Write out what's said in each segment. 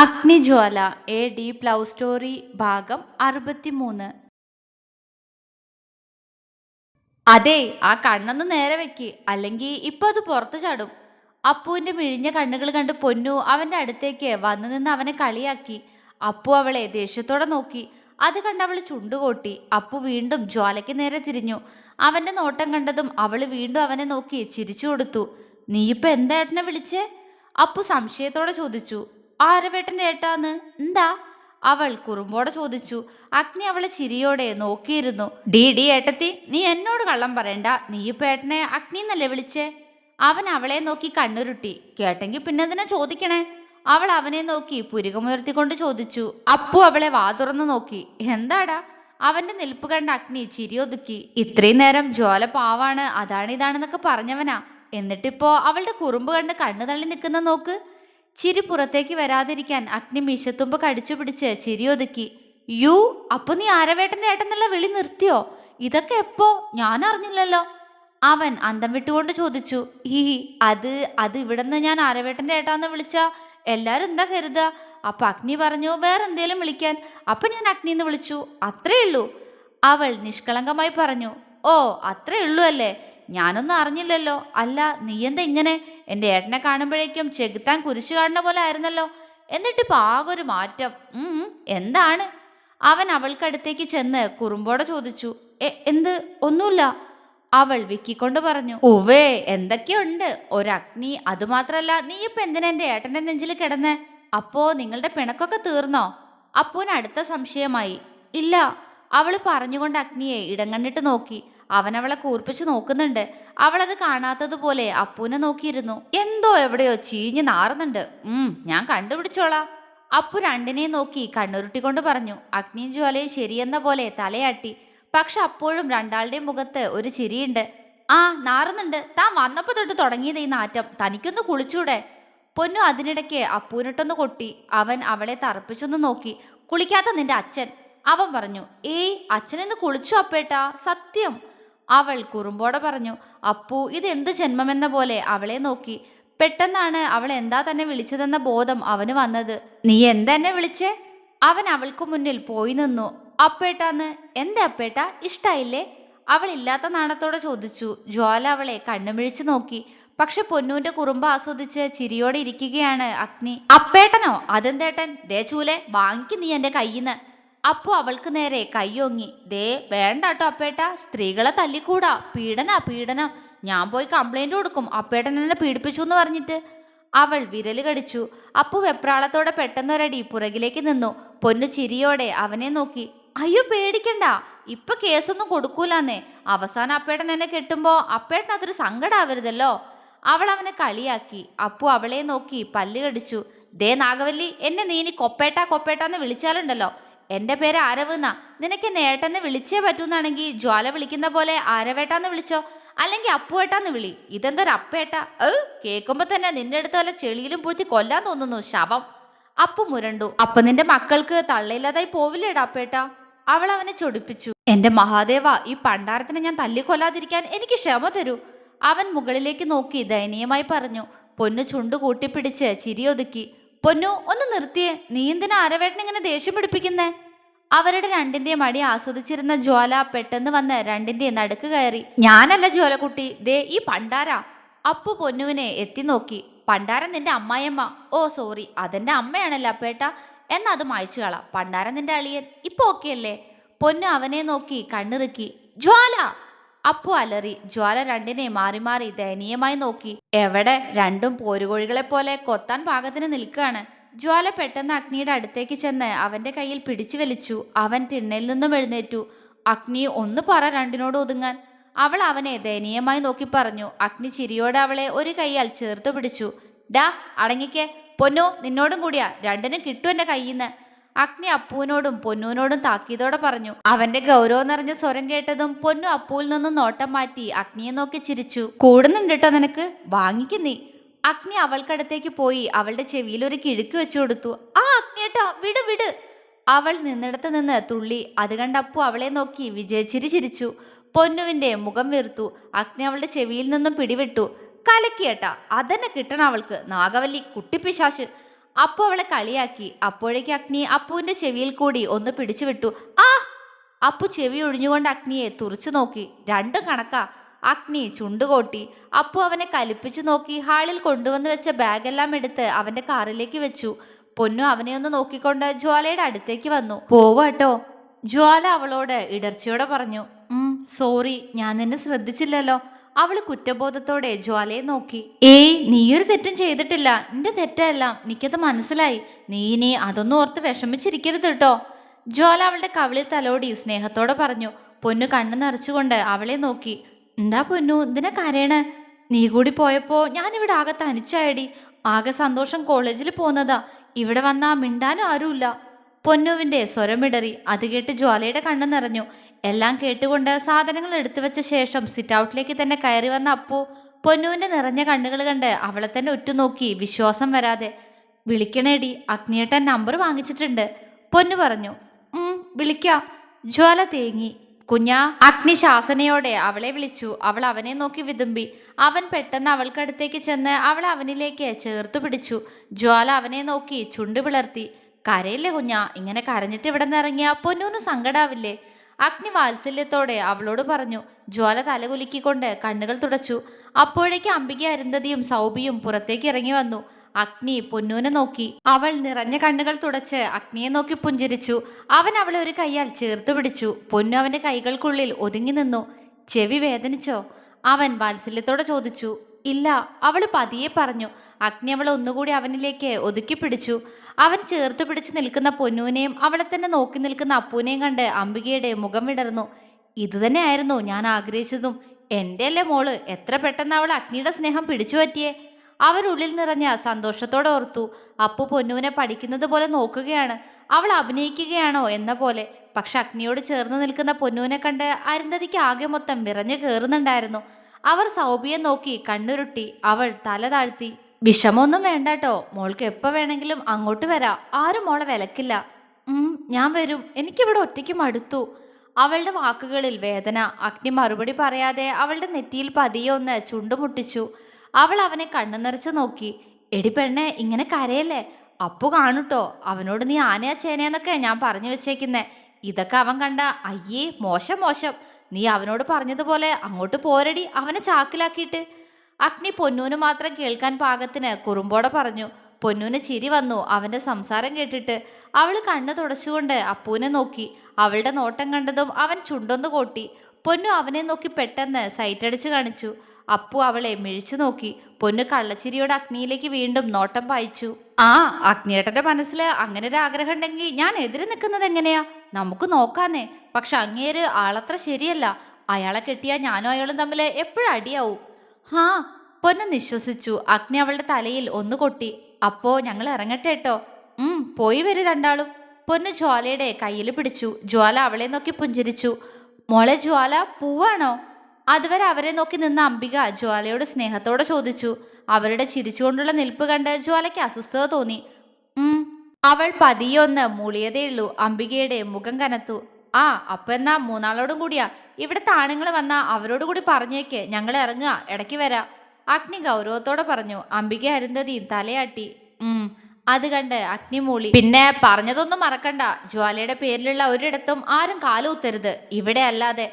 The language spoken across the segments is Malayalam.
അഗ്നിജ്വാല എ ഡീപ് ലവ് സ്റ്റോറി ഭാഗം 63. അതെ, ആ കണ്ണൊന്ന് നേരെ വെക്ക്, അല്ലെങ്കിൽ ഇപ്പൊ അത് പുറത്തു ചാടും. അപ്പുവിന്റെ മിഴിഞ്ഞ കണ്ണുകൾ കണ്ട് പൊന്നു അവന്റെ അടുത്തേക്ക് വന്നു നിന്ന് അവനെ കളിയാക്കി. അപ്പു അവളെ ദേഷ്യത്തോടെ നോക്കി. അത് കണ്ട് അവൾ ചുണ്ടുകൊട്ടി. അപ്പു വീണ്ടും ജ്വാലയ്ക്ക് നേരെ തിരിഞ്ഞു. അവന്റെ നോട്ടം കണ്ടതും അവള് വീണ്ടും അവനെ നോക്കി ചിരിച്ചു കൊടുത്തു. നീ ഇപ്പൊ എന്താ ഏട്ടനെ വിളിച്ചേ? അപ്പു സംശയത്തോടെ ചോദിച്ചു. ആരവേട്ടന്റെ ഏട്ടാന്ന്? എന്താ? അവൾ കുറുമ്പോടെ ചോദിച്ചു. അഗ്നി അവളെ ചിരിയോടെ നോക്കിയിരുന്നു. ഡി ഡി ഏട്ടത്തി, നീ എന്നോട് കള്ളം പറയണ്ട. നീ ഇപ്പൊ ഏട്ടനെ അഗ്നി എന്നല്ലേ വിളിച്ചേ? അവൻ അവളെ നോക്കി കണ്ണുരുട്ടി. കേട്ടെങ്കിൽ പിന്നെ എന്തിനാ ചോദിക്കണേ? അവൾ അവനെ നോക്കി പുരികമുയർത്തിക്കൊണ്ട് ചോദിച്ചു. അപ്പു അവളെ വാ തുറന്നു നോക്കി. എന്താടാ? അവന്റെ നിൽപ്പ് കണ്ട അഗ്നി ചിരിയൊതുക്കി. ഇത്രയും നേരം ജ്വാല പാവാണ്, അതാണ് ഇതാണെന്നൊക്കെ പറഞ്ഞവനാ. എന്നിട്ടിപ്പോ അവളുടെ കുറുമ്പ് കണ്ട് കണ്ണു തള്ളി നിൽക്കുന്ന നോക്ക്. ചിരി പുറത്തേക്ക് വരാതിരിക്കാൻ അഗ്നി മീശത്തുമ്പ് കടിച്ചു പിടിച്ച് ചിരി ഒതുക്കി. യു, അപ്പൊ നീ ആരവേട്ടന്റെ ഏട്ടെന്നുള്ള വിളി നിർത്തിയോ? ഇതൊക്കെ എപ്പോ? ഞാൻ അറിഞ്ഞില്ലല്ലോ. അവൻ അന്തം വിട്ടുകൊണ്ട് ചോദിച്ചു. ഈ അത് അത് ഇവിടുന്ന് ഞാൻ ആരവേട്ടന്റെ ഏട്ടാന്ന് വിളിച്ചാ എല്ലാരും എന്താ കരുതുക? അപ്പൊ അഗ്നി പറഞ്ഞു വേറെന്തേലും വിളിക്കാൻ. അപ്പൊ ഞാൻ അഗ്നിന്ന് വിളിച്ചു, അത്രേ ഉള്ളൂ. അവൾ നിഷ്കളങ്കമായി പറഞ്ഞു. ഓ, അത്രേ ഉള്ളൂ അല്ലേ? ഞാനൊന്നും അറിഞ്ഞില്ലല്ലോ. അല്ല, നീ എന്താ ഇങ്ങനെ? എൻ്റെ ഏട്ടനെ കാണുമ്പോഴേക്കും ചെകുത്താൻ കുരിശു കാണുന്ന പോലെ ആയിരുന്നല്ലോ. എന്നിട്ടിപ്പോ ആകെ ഒരു മാറ്റം. എന്താണ്? അവൻ അവൾക്കടുത്തേക്ക് ചെന്ന് കുറുമ്പോടെ ചോദിച്ചു. എന്ത്? ഒന്നുമില്ല. അവൾ വിക്കിക്കൊണ്ട് പറഞ്ഞു. ഉവേ, എന്തൊക്കെയുണ്ട്. ഒരഗ്നി. അതുമാത്രല്ല, നീ ഇപ്പൊ എന്തിനാ എൻ്റെ ഏട്ടന്റെ നെഞ്ചിൽ കിടന്ന്? അപ്പോ നിങ്ങളുടെ പിണക്കൊക്കെ തീർന്നോ? അപ്പൂന് അടുത്ത സംശയമായി. ഇല്ല. അവള് പറഞ്ഞുകൊണ്ട് അഗ്നിയെ ഇടങ്ങണ്ണിട്ട് നോക്കി. അവൻ അവളെ കൂർപ്പിച്ച് നോക്കുന്നുണ്ട്. അവളത് കാണാത്തതുപോലെ അപ്പൂനെ നോക്കിയിരുന്നു. എന്തോ എവിടെയോ ചീഞ്ഞ് നാറുന്നുണ്ട്. ഞാൻ കണ്ടുപിടിച്ചോളാ. അപ്പു രണ്ടിനെയും നോക്കി കണ്ണുരുട്ടിക്കൊണ്ട് പറഞ്ഞു. അഗ്നിയും ജ്വാലയും ശരിയെന്ന പോലെ തലയാട്ടി. പക്ഷെ അപ്പോഴും രണ്ടാളുടെയും മുഖത്ത് ഒരു ചിരിയുണ്ട്. ആ, നാറുന്നുണ്ട്. താൻ വന്നപ്പോ തൊട്ട് തുടങ്ങിയത് ഈ നാറ്റം. തനിക്കൊന്ന് കുളിച്ചൂടെ? പൊന്നു അതിനിടയ്ക്ക് അപ്പൂനിട്ടൊന്ന് കൊട്ടി. അവൻ അവളെ തറപ്പിച്ചൊന്ന് നോക്കി. കുളിക്കാത്ത നിന്റെ അച്ഛൻ, അവൻ പറഞ്ഞു. ഏയ്, അച്ഛനെന്ന് കുളിച്ചു അപ്പേട്ടാ, സത്യം. അവൾ കുറുമ്പോടെ പറഞ്ഞു. അപ്പു ഇതെന്ത് ജന്മമെന്ന പോലെ അവളെ നോക്കി. പെട്ടെന്നാണ് അവൾ എന്താ തന്നെ വിളിച്ചതെന്ന ബോധം അവന് വന്നത്. നീ എന്താ എന്നെ വിളിച്ചേ? അവൻ അവൾക്ക് മുന്നിൽ പോയി നിന്നു. അപ്പേട്ടാന്ന്. എന്താ അപ്പേട്ട, ഇഷ്ടായില്ലേ? അവൾ ഇല്ലാത്ത നാണത്തോടെ ചോദിച്ചു. ജ്വാല അവളെ കണ്ണുമിഴിച്ചു നോക്കി. പക്ഷെ പൊന്നൂന്റെ കുറുമ്പ് ആസ്വദിച്ച് ചിരിയോടെ ഇരിക്കുകയാണ് അഗ്നി. അപ്പേട്ടനോ? അതെന്തേട്ടൻ? ദേ ചൂലെ, വാങ്ങിക്ക് നീ എന്റെ കയ്യിന്ന്. അപ്പു അവൾക്ക് നേരെ കയ്യൊങ്ങി. ദേ വേണ്ട കേട്ടോ അപ്പേട്ട, സ്ത്രീകളെ തല്ലിക്കൂടാ. പീഡനം. ഞാൻ പോയി കംപ്ലൈന്റ് കൊടുക്കും, അപ്പേട്ടൻ എന്നെ പീഡിപ്പിച്ചു എന്ന് പറഞ്ഞിട്ട്. അവൾ വിരല് കടിച്ചു. അപ്പു വെപ്രാളത്തോടെ പെട്ടെന്നൊരടി പുറകിലേക്ക് നിന്നു. പൊന്നു ചിരിയോടെ അവനെ നോക്കി. അയ്യോ, പേടിക്കണ്ട. ഇപ്പൊ കേസൊന്നും കൊടുക്കൂലെന്നേ. അവസാനം അപ്പേട്ടൻ എന്നെ കെട്ടുമ്പോ അപ്പേട്ടൻ അതൊരു സങ്കടാവരുതല്ലോ. അവൾ അവനെ കളിയാക്കി. അപ്പു അവളെ നോക്കി പല്ല് കടിച്ചു. ദേ നാഗവല്ലി, എന്നെ നീ ഇനി കൊപ്പേട്ടാന്ന് വിളിച്ചാലുണ്ടല്ലോ. എൻ്റെ പേര് ആരവെന്നാ. നിനക്ക് എന്നെ ഏട്ടെന്ന് വിളിച്ചേ പറ്റൂന്നാണെങ്കിൽ ജ്വാല വിളിക്കുന്ന പോലെ ആരവേട്ടാന്ന് വിളിച്ചോ, അല്ലെങ്കിൽ അപ്പുവേട്ടാന്ന് വിളി. ഇതെന്തൊരു അപ്പേട്ട? കേൾക്കുമ്പോ തന്നെ നിന്റെ അടുത്ത് വല്ല ചെളിയിലും പൂഴ്ത്തി കൊല്ലാൻ തോന്നുന്നു, ശവം. അപ്പു മുരണ്ടു. അപ്പൊ നിന്റെ മക്കൾക്ക് തള്ളയില്ലാതായി പോവില്ലേടാ അപ്പേട്ട? അവൾ അവനെ ചൊടിപ്പിച്ചു. എന്റെ മഹാദേവ, ഈ പണ്ടാരത്തിനെ ഞാൻ തല്ലിക്കൊല്ലാതിരിക്കാൻ എനിക്ക് ക്ഷമ തരൂ. അവൻ മുകളിലേക്ക് നോക്കി ദയനീയമായി പറഞ്ഞു. പൊന്നു ചുണ്ടു കൂട്ടിപ്പിടിച്ച് ചിരിയൊതുക്കി. പൊന്നു, ഒന്ന് നിർത്തിയേ. നീ എന്തിനാ ആരവേട്ടനിങ്ങനെ ദേഷ്യം പിടിപ്പിക്കുന്നേ? അവരുടെ രണ്ടിന്റെയും അടി ആസ്വദിച്ചിരുന്ന ജ്വാല പെട്ടെന്ന് വന്ന് രണ്ടിന്റെയും നടുക്ക് കയറി. ഞാനല്ല ജ്വാലക്കുട്ടി, ദേ ഈ പണ്ടാര. അപ്പു പൊന്നുവിനെ എത്തി നോക്കി. പണ്ടാരൻ നിന്റെ അമ്മായിയമ്മ. ഓ സോറി, അതെന്റെ അമ്മയാണല്ലോ അപ്പേട്ട. എന്നാ അത് മായ്ച്ചു കള. പണ്ടാരൻ നിന്റെ അളിയൻ. ഇപ്പൊ ഓക്കെ അല്ലേ? പൊന്നു അവനെ നോക്കി കണ്ണിറുക്കി. ജ്വാല! അപ്പു അലറി. ജ്വാല രണ്ടിനെ മാറി മാറി ദയനീയമായി നോക്കി. എവിടെ? രണ്ടും പോരുകോഴികളെ പോലെ കൊത്താൻ പാകത്തിന് നിൽക്കുകയാണ്. ജ്വാല പെട്ടെന്ന് അഗ്നിയുടെ അടുത്തേക്ക് ചെന്ന് അവന്റെ കയ്യിൽ പിടിച്ചു വലിച്ചു. അവൻ തിണ്ണയിൽ നിന്നും എഴുന്നേറ്റു. അഗ്നി, ഒന്ന് പറ രണ്ടിനോട് ഒതുങ്ങാൻ. അവൾ അവനെ ദയനീയമായി നോക്കി പറഞ്ഞു. അഗ്നി ചിരിയോടെ അവളെ ഒരു കൈയാൽ ചേർത്ത് പിടിച്ചു. ഡാ, അടങ്ങിക്കേ. പൊന്നു, നിന്നോടും കൂടിയാ. രണ്ടിനും കിട്ടും എന്റെ കയ്യിന്ന്. അഗ്നി അപ്പുവിനോടും പൊന്നുവിനോടും താക്കീതോടെ പറഞ്ഞു. അവന്റെ ഗൗരവം നിറഞ്ഞ സ്വരം കേട്ടതും പൊന്നു അപ്പുവിൽ നിന്നും നോട്ടം മാറ്റി അഗ്നിയെ നോക്കി ചിരിച്ചു. കൂടുന്നുണ്ട് കേട്ടോ നിനക്ക്, വാങ്ങിക്കുന്നീ. അഗ്നി അവൾക്കടുത്തേക്ക് പോയി അവളുടെ ചെവിയിൽ ഒരു കിഴുക്ക് വെച്ചു കൊടുത്തു. ആ അഗ്നിയേട്ടാ, വിട് വിട്. അവൾ നിന്നിടത്ത് നിന്ന് തുള്ളി. അത് കണ്ടപ്പു അവളെ നോക്കി വിജയച്ചിരി ചിരിച്ചു. പൊന്നുവിന്റെ മുഖം വീർത്തു. അഗ്നി അവളുടെ ചെവിയിൽ നിന്നും പിടിവിട്ടു. കലക്കിയേട്ടാ, അതന്നെ കിട്ടണം അവൾക്ക്, നാഗവല്ലി കുട്ടിപ്പിശാശ്. അപ്പു അവളെ കളിയാക്കി. അപ്പോഴേക്ക് അഗ്നി അപ്പുവിന്റെ ചെവിയിൽ കൂടി ഒന്ന് പിടിച്ചു വിട്ടു. ആ! അപ്പു ചെവി ഒഴിഞ്ഞുകൊണ്ട് അഗ്നിയെ തുറച്ചു നോക്കി. രണ്ടും കണക്കാ. അഗ്നി ചുണ്ടുകോട്ടി. അപ്പു അവനെ കലിപ്പിച്ചു നോക്കി ഹാളിൽ കൊണ്ടുവന്ന് വെച്ച ബാഗെല്ലാം എടുത്ത് അവന്റെ കാറിലേക്ക് വെച്ചു. പൊന്നു അവനെ ഒന്ന് നോക്കിക്കൊണ്ട് ജ്വാലയുടെ അടുത്തേക്ക് വന്നു. പോവാട്ടോ, ജ്വാല അവളോട് ഇടർച്ചയോടെ പറഞ്ഞു. സോറി, ഞാൻ നിന്നെ ശ്രദ്ധിച്ചില്ലല്ലോ. അവള് കുറ്റബോധത്തോടെ ജ്വാലയെ നോക്കി. ഏയ്, നീയൊരു തെറ്റും ചെയ്തിട്ടില്ല. നിന്റെ തെറ്റെല്ലാം എനിക്കത് മനസ്സിലായി. നീ ഇനി അതൊന്നും ഓർത്ത് വിഷമിച്ചിരിക്കരുത് കേട്ടോ. ജ്വാല അവളുടെ കവിളിൽ തലോടി സ്നേഹത്തോടെ പറഞ്ഞു. പൊന്നു കണ്ണു നിറച്ചുകൊണ്ട് അവളെ നോക്കി. എന്താ പൊന്നു, എന്തിനാ കരയണേ? നീ കൂടി പോയപ്പോ ഞാനിവിടെ ആകെ തനിച്ചായടി. ആകെ സന്തോഷം കോളേജിൽ പോന്നതാ. ഇവിടെ വന്നാ മിണ്ടാനും ആരുമില്ല. പൊന്നുവിന്റെ സ്വരമിടറി. അത് കേട്ട് ജ്വാലയുടെ കണ്ണു നിറഞ്ഞു. എല്ലാം കേട്ടുകൊണ്ട് സാധനങ്ങൾ എടുത്തു വെച്ച ശേഷം സിറ്റ് ഔട്ടിലേക്ക് തന്നെ കയറി വന്ന അപ്പു പൊന്നുവിന്റെ നിറഞ്ഞ കണ്ണുകൾ കണ്ട് അവളെ തന്നെ ഉറ്റുനോക്കി വിശ്വാസം വരാതെ. വിളിക്കണേടി, അഗ്നിയേട്ടൻ നമ്പർ വാങ്ങിച്ചിട്ടുണ്ട്, പൊന്നു പറഞ്ഞു. വിളിക്കാം, ജ്വാല തേങ്ങി. കുഞ്ഞാ, അഗ്നി ശാസനയോടെ അവളെ വിളിച്ചു. അവൾ അവനെ നോക്കി വിതുമ്പി. അവൻ പെട്ടെന്ന് അവൾക്കടുത്തേക്ക് ചെന്ന് അവളെ അവനിലേക്ക് ചേർത്തു പിടിച്ചു. ജ്വാല അവനെ നോക്കി ചുണ്ടു പിളർത്തി. കരയില്ലേ കുഞ്ഞാ, ഇങ്ങനെ കരഞ്ഞിട്ട് ഇവിടെ നിന്ന് ഇറങ്ങിയ പൊന്നൂന് സങ്കടാവില്ലേ? അഗ്നി വാത്സല്യത്തോടെ അവളോട് പറഞ്ഞു. ജ്വാല തലകുലുക്കിക്കൊണ്ട് കണ്ണുകൾ തുടച്ചു. അപ്പോഴേക്ക് അംബിക, അരുന്ധതിയും സൗബിയും പുറത്തേക്ക് ഇറങ്ങി വന്നു. അഗ്നി പൊന്നൂനെ നോക്കി. അവൾ നിറഞ്ഞ കണ്ണുകൾ തുടച്ച് അഗ്നിയെ നോക്കി പുഞ്ചിരിച്ചു. അവൻ അവളെ ഒരു കൈയാൽ ചേർത്തു പിടിച്ചു. പൊന്നു അവന്റെ കൈകൾക്കുള്ളിൽ ഒതുങ്ങി നിന്നു. ചെവി വേദനിച്ചോ? അവൻ വാത്സല്യത്തോടെ ചോദിച്ചു. ഇല്ല, അവള് പതിയെ പറഞ്ഞു. അഗ്നി അവളെ ഒന്നുകൂടി അവനിലേക്ക് ഒതുക്കി പിടിച്ചു. അവൻ ചേർത്ത് പിടിച്ച് നിൽക്കുന്ന പൊന്നൂനെയും അവളെ തന്നെ നോക്കി നിൽക്കുന്ന അപ്പൂനെയും കണ്ട് അംബികയുടെ മുഖം വിടർന്നു. ഇതുതന്നെയായിരുന്നു ഞാൻ ആഗ്രഹിച്ചതും. എൻ്റെ അല്ലേ മോള്, എത്ര പെട്ടെന്ന് അവൾ അഗ്നിയുടെ സ്നേഹം പിടിച്ചു പറ്റിയേ. അവരുള്ളിൽ നിറഞ്ഞ സന്തോഷത്തോടെ ഓർത്തു. അപ്പു പൊന്നൂനെ പഠിക്കുന്നത് പോലെ നോക്കുകയാണ്. അവൾ അഭിനയിക്കുകയാണോ എന്ന പോലെ. പക്ഷെ അഗ്നിയോട് ചേർന്ന് നിൽക്കുന്ന പൊന്നൂനെ കണ്ട് അരുന്ധതിക്ക് ആകെ മൊത്തം വിറഞ്ഞു കയറുന്നുണ്ടായിരുന്നു. അവർ സൗബിയെ നോക്കി കണ്ണുരുട്ടി. അവൾ തല താഴ്ത്തി. വിഷമൊന്നും വേണ്ടാട്ടോ, മോൾക്ക് എപ്പോൾ വേണമെങ്കിലും അങ്ങോട്ട് വരാം. ആരും മോളെ വിലക്കില്ല. ഞാൻ വരും, എനിക്കിവിടെ ഒറ്റയ്ക്ക് മടുത്തു. അവളുടെ വാക്കുകളിൽ വേദന. അഗ്നി മറുപടി പറയാതെ അവളുടെ നെറ്റിയിൽ പതിയെ ഒന്ന് ചുണ്ടുമുട്ടിച്ചു. അവൾ അവനെ കണ്ണു നിറച്ച് നോക്കി. എടി പെണ്ണെ, ഇങ്ങനെ കരയല്ലേ, അപ്പു കാണൂട്ടോ. അവനോട് നീ ആനയാ ചേനയെന്നൊക്കെ ഞാൻ പറഞ്ഞു വെച്ചേക്കുന്നേ. ഇതൊക്കെ അവൻ കണ്ട അയ്യേ മോശം മോശം. നീ അവനോട് പറഞ്ഞതുപോലെ അങ്ങോട്ട് പോരടി, അവനെ ചാക്കിലാക്കിയിട്ട്. അഗ്നി പൊന്നൂന് മാത്രം കേൾക്കാൻ പാകത്തിന് കുറുമ്പോടെ പറഞ്ഞു. പൊന്നൂന് ചിരി വന്നു അവന്റെ സംസാരം കേട്ടിട്ട്. അവൾ കണ്ണു തുടച്ചുകൊണ്ട് അപ്പൂനെ നോക്കി. അവളുടെ നോട്ടം കണ്ടതും അവൻ ചുണ്ടൊന്ന് കോട്ടി. പൊന്നു അവനെ നോക്കി പെട്ടെന്ന് സൈറ്റടിച്ച് കാണിച്ചു. അപ്പു അവളെ മിഴിച്ചു നോക്കി. പൊന്നു കള്ളച്ചിരിയോടെ അഗ്നിയിലേക്ക് വീണ്ടും നോട്ടം പായിച്ചു. ആ, അഗ്നിയേട്ടന്റെ മനസ്സിൽ അങ്ങനെ ഒരു ആഗ്രഹം ഉണ്ടെങ്കിൽ ഞാൻ എതിര് നിൽക്കുന്നത് എങ്ങനെയാ? നമുക്ക് നോക്കാന്നേ. പക്ഷെ അങ്ങേര് ആളത്ര ശരിയല്ല. അയാളെ കെട്ടിയാ ഞാനും അയാളും തമ്മിൽ എപ്പോഴും അടിയാവും. ഹാ, പൊന്നു നിശ്വസിച്ചു. അഗ്നി അവളുടെ തലയിൽ ഒന്ന് കൊട്ടി. അപ്പോ ഞങ്ങൾ ഇറങ്ങട്ടെ കേട്ടോ. പോയി വരും രണ്ടാളും. പൊന്നു ജ്വാലയുടെ കയ്യിൽ പിടിച്ചു. ജ്വാല അവളെ നോക്കി പുഞ്ചിരിച്ചു. മോളെ ജ്വാല, പൂവാണോ? അതുവരെ അവരെ നോക്കി നിന്ന അംബിക ജ്വാലയോട് സ്നേഹത്തോടെ ചോദിച്ചു. അവരുടെ ചിരിച്ചുകൊണ്ടുള്ള നിൽപ്പ് കണ്ട് ജ്വാലയ്ക്ക് അസ്വസ്ഥത തോന്നി. അവൾ പതിയൊന്ന് മൂളിയതേയുള്ളൂ. അംബികയുടെ മുഖം കനത്തു. ആ, അപ്പൊ എന്നാ മൂന്നാളോടും കൂടിയാ. ഇവിടുത്തെ ആണുങ്ങൾ വന്നാ അവരോട് കൂടി പറഞ്ഞേക്ക് ഞങ്ങൾ ഇറങ്ങുക, ഇടയ്ക്ക് വരാം, അഗ്നി ഗൗരവത്തോടെ പറഞ്ഞു. അംബിക അരുന്ധതിയും തലയാട്ടി. അത് കണ്ട് അഗ്നി മൂളി. പിന്നെ പറഞ്ഞതൊന്നും മറക്കണ്ട, ജ്വാലയുടെ പേരിലുള്ള ഒരിടത്തും ആരും കാലുകുത്തരുത്, ഇവിടെ അല്ലാതെ.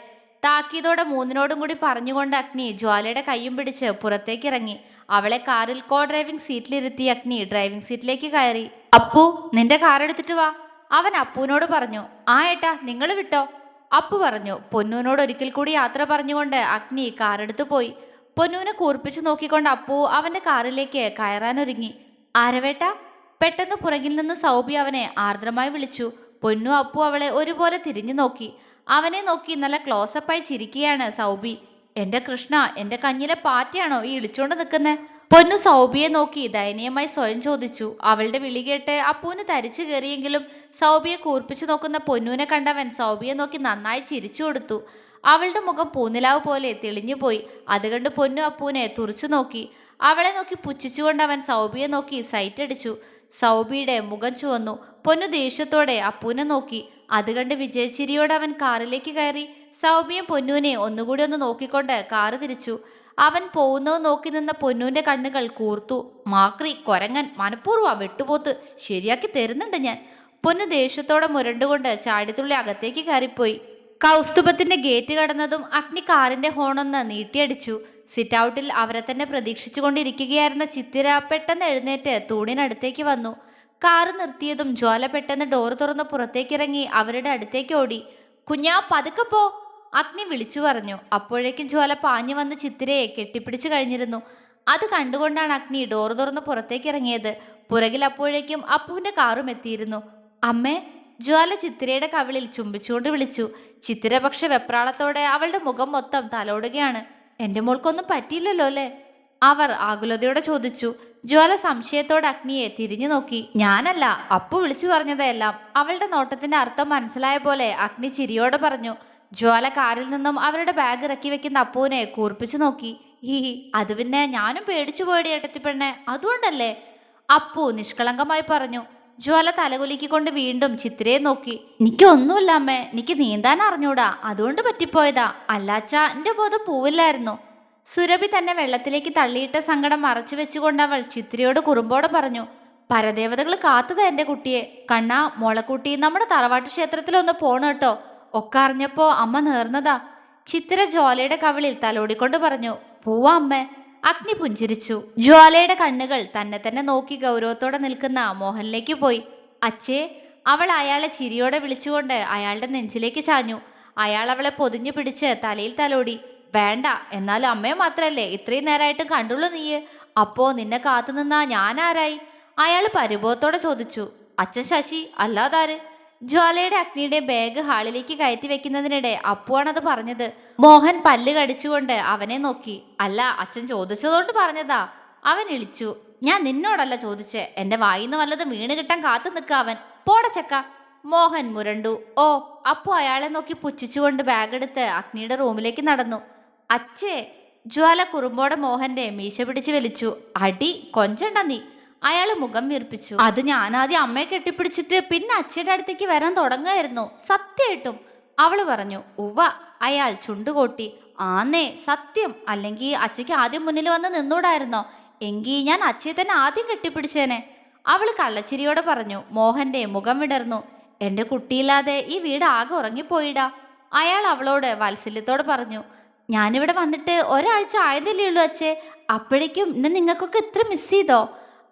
താക്കീതോടെ മൂന്നിനോടും കൂടി പറഞ്ഞുകൊണ്ട് അഗ്നി ജ്വാലയുടെ കൈയും പിടിച്ച് പുറത്തേക്ക് ഇറങ്ങി. അവളെ കാറിൽ കോ ഡ്രൈവിംഗ് സീറ്റിലിരുത്തി അഗ്നി ഡ്രൈവിംഗ് സീറ്റിലേക്ക് കയറി. അപ്പു, നിന്റെ കാർ എടുത്തിട്ട് വാ, അവൻ അപ്പുവിനോട് പറഞ്ഞു. ആ ഏട്ടാ, നിങ്ങൾ വിട്ടോ, അപ്പു പറഞ്ഞു. പൊന്നൂനോട് ഒരിക്കൽ കൂടി യാത്ര പറഞ്ഞുകൊണ്ട് അഗ്നി കാറെടുത്തു പോയി. പൊന്നൂനെ കൂർപ്പിച്ചു നോക്കിക്കൊണ്ട് അപ്പു അവന്റെ കാറിലേക്ക് കയറാനൊരുങ്ങി. ആരവേട്ട? പെട്ടെന്ന് പുറകിൽ നിന്ന് സൗബി അവനെ ആർദ്രമായി വിളിച്ചു. പൊന്നു അപ്പു അവളെ ഒരുപോലെ തിരിഞ്ഞു നോക്കി. അവനെ നോക്കി നല്ല ക്ലോസപ്പായി ചിരിക്കുകയാണ് സൗബി. എന്റെ കൃഷ്ണ, എന്റെ കഞ്ഞിലെ പാറ്റയാണോ ഈ ഇളിച്ചോണ്ട് നിൽക്കുന്നത്? പൊന്നു സൗബിയെ നോക്കി ദയനീയമായി സ്വയം ചോദിച്ചു. അവളുടെ വിളി കേട്ട് അപ്പുവിന് തരിച്ചു കയറിയെങ്കിലും സൗബിയെ കൂർപ്പിച്ചു നോക്കുന്ന പൊന്നൂനെ കണ്ടവൻ സൗബിയെ നോക്കി നന്നായി ചിരിച്ചു കൊടുത്തു. അവളുടെ മുഖം പൂനിലാവ് പോലെ തെളിഞ്ഞുപോയി. അതുകണ്ട് പൊന്നു അപ്പുവിനെ തുറച്ചു നോക്കി. അവളെ നോക്കി പുച്ഛിച്ചുകൊണ്ട് അവൻ സൗബിയെ നോക്കി സൈറ്റടിച്ചു. സൗബിയുടെ മുഖം ചുവന്നു. പൊന്നു ദേഷ്യത്തോടെ അപ്പുവിനെ നോക്കി. അതുകണ്ട് വിജയച്ചിരിയോടെ അവൻ കാറിലേക്ക് കയറി. സൗബിയും പൊന്നൂനെ ഒന്നുകൂടി ഒന്ന് നോക്കിക്കൊണ്ട് കാറ് തിരിച്ചു. അവൻ പോകുന്നത് നോക്കി നിന്ന പൊന്നൂന്റെ കണ്ണുകൾ കൂർത്തു. മാക്രി കൊരങ്ങൻ, മനഃപൂർവ്വ വെട്ടുപോത്ത്, ശരിയാക്കി തരുന്നുണ്ട് ഞാൻ. പൊന്നു ദേഷ്യത്തോടെ മുരണ്ടുകൊണ്ട് ചാടിത്തുള്ളി അകത്തേക്ക് കയറിപ്പോയി. കൗസ്തുഭത്തിന്റെ ഗേറ്റ് കടന്നതും അഗ്നി കാറിന്റെ ഹോണൊന്ന് നീട്ടിയടിച്ചു. സിറ്റ് ഔട്ടിൽ അവരെ തന്നെ പ്രതീക്ഷിച്ചു കൊണ്ടിരിക്കുകയായിരുന്ന ചിത്തിര പെട്ടെന്ന് എഴുന്നേറ്റ് തൂണിനടുത്തേക്ക് വന്നു. കാറ് നിർത്തിയതും ജ്വാല പെട്ടെന്ന് ഡോറ് തുറന്ന് പുറത്തേക്കിറങ്ങി അവരുടെ അടുത്തേക്ക് ഓടി. കുഞ്ഞാ, പതുക്കെ പോ, അഗ്നി വിളിച്ചു പറഞ്ഞു. അപ്പോഴേക്കും ജ്വാല പാഞ്ഞു വന്ന് ചിത്തിരയെ കെട്ടിപ്പിടിച്ചു കഴിഞ്ഞിരുന്നു. അത് കണ്ടുകൊണ്ടാണ് അഗ്നി ഡോറ് തുറന്ന് പുറത്തേക്ക് ഇറങ്ങിയത്. പുറകിൽ അപ്പോഴേക്കും അപ്പുവിന്റെ കാറും എത്തിയിരുന്നു. അമ്മേ, ജ്വാല ചിത്തിരയുടെ കവിളിൽ ചുംബിച്ചുകൊണ്ട് വിളിച്ചു. ചിത്തിര പക്ഷെ വെപ്രാളത്തോടെ അവളുടെ മുഖം മൊത്തം തലോടുകയാണ്. എന്റെ മോൾക്കൊന്നും പറ്റിയില്ലല്ലോ അല്ലേ? അവർ ആകുലതയോടെ ചോദിച്ചു. ജ്വാല സംശയത്തോടെ അഗ്നിയെ തിരിഞ്ഞു നോക്കി. ഞാനല്ല, അപ്പു വിളിച്ചു പറഞ്ഞതെല്ലാം. അവളുടെ നോട്ടത്തിന്റെ അർത്ഥം മനസ്സിലായ പോലെ അഗ്നി ചിരിയോടെ പറഞ്ഞു. ജ്വാല കാറിൽ നിന്നും അവരുടെ ബാഗ് ഇറക്കി വെക്കുന്ന അപ്പുവിനെ കൂർപ്പിച്ചു നോക്കി. ഹി, അത് പിന്നെ ഞാനും പേടിച്ചു പോയടി ഏട്ടത്തിപ്പെണ്ണെ, അതുകൊണ്ടല്ലേ, അപ്പു നിഷ്കളങ്കമായി പറഞ്ഞു. ജ്വാല തലകുലുക്കിക്കൊണ്ട് വീണ്ടും ചിത്തിരയെ നോക്കി. എനിക്കൊന്നുമില്ല അമ്മേ, എനിക്ക് നീന്താൻ അറിഞ്ഞൂടാ, അതുകൊണ്ട് പറ്റിപ്പോയതാ. അല്ലാച്ചാ എന്റെ ബോധം പോവില്ലായിരുന്നു. സുരഭി തന്നെ വെള്ളത്തിലേക്ക് തള്ളിയിട്ട സങ്കടം മറച്ചു വെച്ചുകൊണ്ട് അവൾ ചിത്തിരയോട് കുറുമ്പോടെ പറഞ്ഞു. പരദേവതകൾ കാത്തതാ എന്റെ കുട്ടിയെ. കണ്ണാ, മോളക്കുട്ടി, നമ്മുടെ തറവാട്ടു ക്ഷേത്രത്തിലൊന്ന് പോണു കേട്ടോ. ഒക്കെ അറിഞ്ഞപ്പോ അമ്മ നേർന്നതാ. ചിത്തിര ജ്വാലയുടെ കവിളിൽ തലോടിക്കൊണ്ട് പറഞ്ഞു. പോവാ അമ്മേ. അഗ്നി പുഞ്ചിരിച്ചു. ജ്വാലയുടെ കണ്ണുകൾ തന്നെ തന്നെ നോക്കി ഗൗരവത്തോടെ നിൽക്കുന്ന മോഹനിലേക്ക് പോയി. അച്ഛേ, അവൾ അയാളെ ചിരിയോടെ വിളിച്ചുകൊണ്ട് അയാളുടെ നെഞ്ചിലേക്ക് ചാഞ്ഞു. അയാൾ അവളെ പൊതിഞ്ഞു പിടിച്ച് തലയിൽ തലോടി. വേണ്ട, എന്നാലും അമ്മയെ മാത്രല്ലേ ഇത്രയും നേരമായിട്ടും കണ്ടുള്ളൂ നീയ്. അപ്പോ നിന്നെ കാത്തു നിന്നാ ഞാൻ ആരായി? അയാൾ പരിഭവത്തോടെ ചോദിച്ചു. അച്ഛൻ ശശി, അല്ലാതാര്? ജ്വാലയുടെ അഗ്നിയുടെ ബാഗ് ഹാളിലേക്ക് കയറ്റി വെക്കുന്നതിനിടെ അപ്പുവാണത് പറഞ്ഞത്. മോഹൻ പല്ല് കടിച്ചുകൊണ്ട് അവനെ നോക്കി. അല്ല, അച്ഛൻ ചോദിച്ചതുകൊണ്ട് പറഞ്ഞതാ. അവൻ ഇളിച്ചു. ഞാൻ നിന്നോടല്ല ചോദിച്ചേ, എന്റെ വായിന്ന് വല്ലതും വീണ് കിട്ടാൻ കാത്തു നിൽക്ക അവൻ. പോടച്ചക്ക. മോഹൻ മുരണ്ടു. ഓ. അപ്പു അയാളെ നോക്കി പുച്ഛിച്ചുകൊണ്ട് ബാഗ് എടുത്ത് അഗ്നിയുടെ റൂമിലേക്ക് നടന്നു. അച്ഛേ, ജ്വാല കുറുമ്പോടെ മോഹന്റെ മീശ പിടിച്ച് വലിച്ചു. അടി കൊഞ്ചണ്ട നീ. അയാൾ മുഖം വീർപ്പിച്ചു. അത് ഞാനാദ്യം അമ്മയെ കെട്ടിപ്പിടിച്ചിട്ട് പിന്നെ അച്ഛയുടെ അടുത്തേക്ക് വരാൻ തുടങ്ങായിരുന്നു, സത്യമായിട്ടും, അവള് പറഞ്ഞു. ഉവ്വ. അയാൾ ചുണ്ടുകൊട്ടി. ആന്നേ, സത്യം. അല്ലെങ്കിൽ അച്ഛയ്ക്ക് ആദ്യം മുന്നിൽ വന്ന് നിന്നൂടായിരുന്നോ? എങ്കിൽ ഞാൻ അച്ഛയെ തന്നെ ആദ്യം കെട്ടിപ്പിടിച്ചേനെ, അവള് കള്ളച്ചിരിയോടെ പറഞ്ഞു. മോഹന്റെ മുഖം വിടർന്നു. എന്റെ കുട്ടിയില്ലാതെ ഈ വീട് ആകെ ഉറങ്ങിപ്പോയിടാ, അയാൾ അവളോട് വാത്സല്യത്തോടെ പറഞ്ഞു. ഞാനിവിടെ വന്നിട്ട് ഒരാഴ്ച ആയതല്ലേ ഉള്ളൂ അച്ഛേ, അപ്പോഴേക്കും ഇന്ന് നിങ്ങൾക്കൊക്കെ ഇത്ര മിസ് ചെയ്തോ?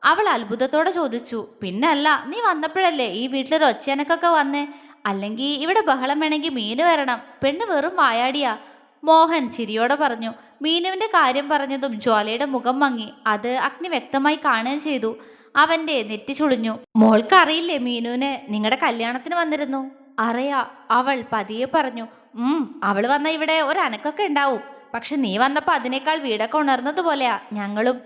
അവൾ അത്ഭുതത്തോടെ ചോദിച്ചു. പിന്നല്ല, നീ വന്നപ്പോഴല്ലേ ഈ വീട്ടിലൊരു ഒച്ചയനക്കൊക്കെ വന്നേ. അല്ലെങ്കിൽ ഇവിടെ ബഹളം വേണമെങ്കിൽ മീന് വരണം. പെണ്ണ് വെറും വായാടിയാ, മോഹൻ ചിരിയോടെ പറഞ്ഞു. മീനുവിന്റെ കാര്യം പറഞ്ഞതും ജ്വാലയുടെ മുഖം മങ്ങി. അത് അഗ്നി വ്യക്തമായി കാണുകയും ചെയ്തു. അവന്റെ നെറ്റി ചുളിഞ്ഞു. മോൾക്കറിയില്ലേ മീനുവിനെ നിങ്ങളുടെ കല്യാണത്തിന് വന്നിരുന്നു? അറിയാ, അവൾ പതിയെ പറഞ്ഞു. അവള് വന്ന ഇവിടെ ഒരനക്കൊക്കെ ഉണ്ടാവും. പക്ഷെ നീ വന്നപ്പോ അതിനേക്കാൾ വീടൊക്കെ ഉണർന്നതുപോലെയാ ഞങ്ങളും.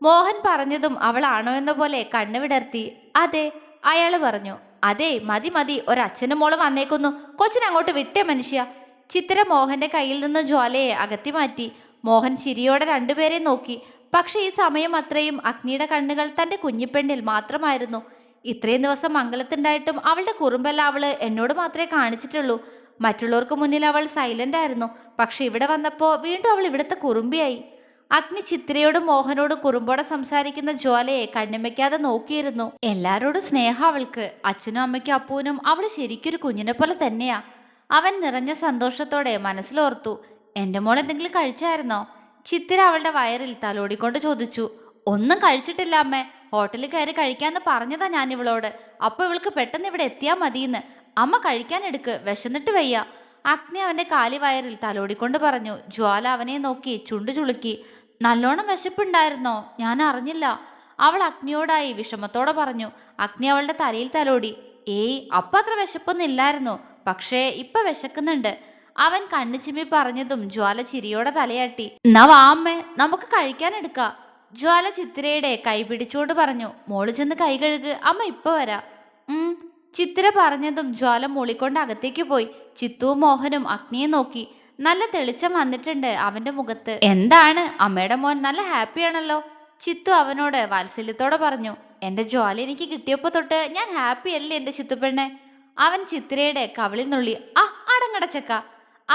മോഹൻ പറഞ്ഞതും അവൾ ആണോ എന്ന പോലെ കണ്ണു വിടർത്തി. അതെ, അയാള് പറഞ്ഞു. അതെ, മതി മതി, ഒരച്ഛനും മോളും വന്നേക്കുന്നു, കൊച്ചിനങ്ങോട്ട് വിട്ടേ മനുഷ്യ. ചിത്തിര മോഹന്റെ കയ്യിൽ നിന്ന് ജ്വാലയെ അകത്തി മാറ്റി. മോഹൻ ചിരിയോടെ രണ്ടുപേരെ നോക്കി. പക്ഷെ ഈ സമയം അത്രയും അഗ്നിയുടെ കണ്ണുകൾ തന്റെ കുഞ്ഞിപ്പെണ്ണിൽ മാത്രമായിരുന്നു. ഇത്രയും ദിവസം മംഗലത്തുണ്ടായിട്ടും അവളുടെ കുറുമ്പെല്ലാം അവള് എന്നോട് മാത്രമേ കാണിച്ചിട്ടുള്ളൂ. മറ്റുള്ളവർക്ക് മുന്നിൽ അവൾ സൈലന്റ് ആയിരുന്നു. പക്ഷെ ഇവിടെ വന്നപ്പോ വീണ്ടും അവൾ ഇവിടുത്തെ കുറുമ്പിയായി. അഗ്നി ചിത്രയോടും മോഹനോടും കുറുമ്പോടെ സംസാരിക്കുന്ന ജ്വാലയെ കണ്ണിമയ്ക്കാതെ നോക്കിയിരുന്നു. എല്ലാരോടും സ്നേഹം അവൾക്ക്. അച്ഛനും അമ്മയ്ക്കും അപ്പൂനും അവള് ശരിക്കൊരു കുഞ്ഞിനെ പോലെ തന്നെയാ. അവൻ നിറഞ്ഞ സന്തോഷത്തോടെ മനസ്സിലോർത്തു. എന്റെ മോൾ എന്തെങ്കിലും കഴിച്ചായിരുന്നോ? ചിത്തിര അവളുടെ വയറിൽ തലോടിക്കൊണ്ട് ചോദിച്ചു. ഒന്നും കഴിച്ചിട്ടില്ല അമ്മേ, ഹോട്ടലിൽ കയറി കഴിക്കാന്ന് പറഞ്ഞതാ ഞാൻ ഇവളോട്. അപ്പൊ ഇവൾക്ക് പെട്ടെന്ന് ഇവിടെ എത്തിയാ മതിയെന്ന്. അമ്മ കഴിക്കാൻ എടുക്ക്, വിശന്നിട്ട് വയ്യ. അഗ്നി അവന്റെ കാലി വയറിൽ തലോടിക്കൊണ്ട് പറഞ്ഞു. ജ്വാല അവനെ നോക്കി ചുണ്ടു ചുളുക്കി. നല്ലോണം വിശപ്പുണ്ടായിരുന്നോ? ഞാൻ അറിഞ്ഞില്ല, അവൾ അഗ്നിയോടായി വിഷമത്തോടെ പറഞ്ഞു. അഗ്നി അവളുടെ തലയിൽ തലോടി. ഏയ്, അപ്പൊ അത്ര വിശപ്പൊന്നും ഇല്ലായിരുന്നു, പക്ഷേ ഇപ്പൊ വിശക്കുന്നുണ്ട്, അവൻ കണ്ണു ചിമ്മി പറഞ്ഞതും ജ്വാല ചിരിയോടെ തലയാട്ടി. എന്നാ വാ അമ്മേ, നമുക്ക് കഴിക്കാൻ എടുക്കാം, ജ്വാല ചിത്തിരയുടെ കൈ പിടിച്ചുകൊണ്ട് പറഞ്ഞു. മോള് ചെന്ന് കൈ കഴുക്, അമ്മ ഇപ്പൊ വരാം. ചിത്തിര പറഞ്ഞതും ജ്വാല മൂളിക്കൊണ്ട് അകത്തേക്ക് പോയി. ചിത്തുവും മോഹനും അഗ്നിയെ നോക്കി. നല്ല തെളിച്ചം വന്നിട്ടുണ്ട് അവന്റെ മുഖത്ത്. എന്താണ്, അമ്മയുടെ മോൻ നല്ല ഹാപ്പിയാണല്ലോ, ചിത്തു അവനോട് വാത്സല്യത്തോടെ പറഞ്ഞു. എന്റെ ജ്വാല എനിക്ക് കിട്ടിയപ്പോ തൊട്ട് ഞാൻ ഹാപ്പി അല്ലേ എന്റെ ചിത്തുപെണ്ണെ, അവൻ ചിത്തിരയുടെ കവിളിൽ നുള്ളി. അടങ്ങടച്ചക്ക.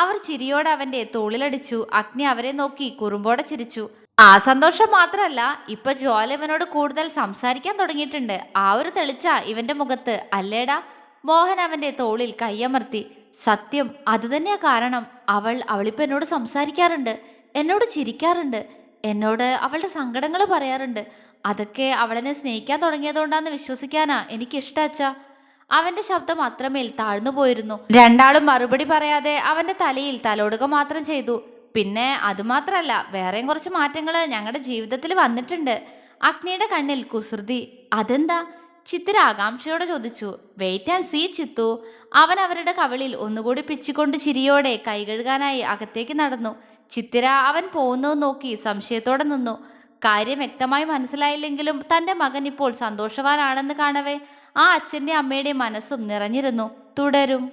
അവർ ചിരിയോടെ അവന്റെ തോളിലടിച്ചു. അഗ്നി അവരെ നോക്കി കുറുമ്പോടെ ചിരിച്ചു. ആ സന്തോഷം മാത്രല്ല, ഇപ്പൊ ജ്വാല ഇവനോട് കൂടുതൽ സംസാരിക്കാൻ തുടങ്ങിയിട്ടുണ്ട്. ആ ഒരു തെളിച്ച ഇവന്റെ മുഖത്ത്, അല്ലേടാ? മോഹൻ അവന്റെ തോളിൽ കയ്യമർത്തി. സത്യം, അത് തന്നെയാ കാരണം. അവളിപ്പോ എന്നോട് സംസാരിക്കാറുണ്ട്, എന്നോട് ചിരിക്കാറുണ്ട്, എന്നോട് അവളുടെ സങ്കടങ്ങൾ പറയാറുണ്ട്. അതൊക്കെ അവളെന്നെ സ്നേഹിക്കാൻ തുടങ്ങിയതുകൊണ്ടാന്ന് വിശ്വസിക്കാനാ എനിക്കിഷ്ടാച്ചാ. അവന്റെ ശബ്ദം അത്രമേൽ താഴ്ന്നു പോയിരുന്നു. രണ്ടാളും മറുപടി പറയാതെ അവന്റെ തലയിൽ തലോടുക മാത്രം ചെയ്തു. പിന്നെ അതുമാത്രല്ല, വേറെയും കുറച്ച് മാറ്റങ്ങൾ ഞങ്ങളുടെ ജീവിതത്തിൽ വന്നിട്ടുണ്ട്. അഗ്നിയുടെ കണ്ണിൽ കുസൃതി. അതെന്താ? ചിത്തിര ആകാംക്ഷയോടെ ചോദിച്ചു. Wait and see Chithu. അവൻ അവരുടെ കവിളിൽ ഒന്നുകൂടി പിച്ചിക്കൊണ്ട് ചിരിയോടെ കൈ കഴുകാനായി അകത്തേക്ക് നടന്നു. ചിത്തിര അവൻ പോകുന്നു നോക്കി സംശയത്തോടെ നിന്നു. കാര്യം വ്യക്തമായി മനസ്സിലായില്ലെങ്കിലും തന്റെ മകൻ ഇപ്പോൾ സന്തോഷവാനാണെന്ന് കാണവേ ആ അച്ഛന്റെ അമ്മയുടെ മനസ്സും നിറഞ്ഞിരുന്നു. തുടരും.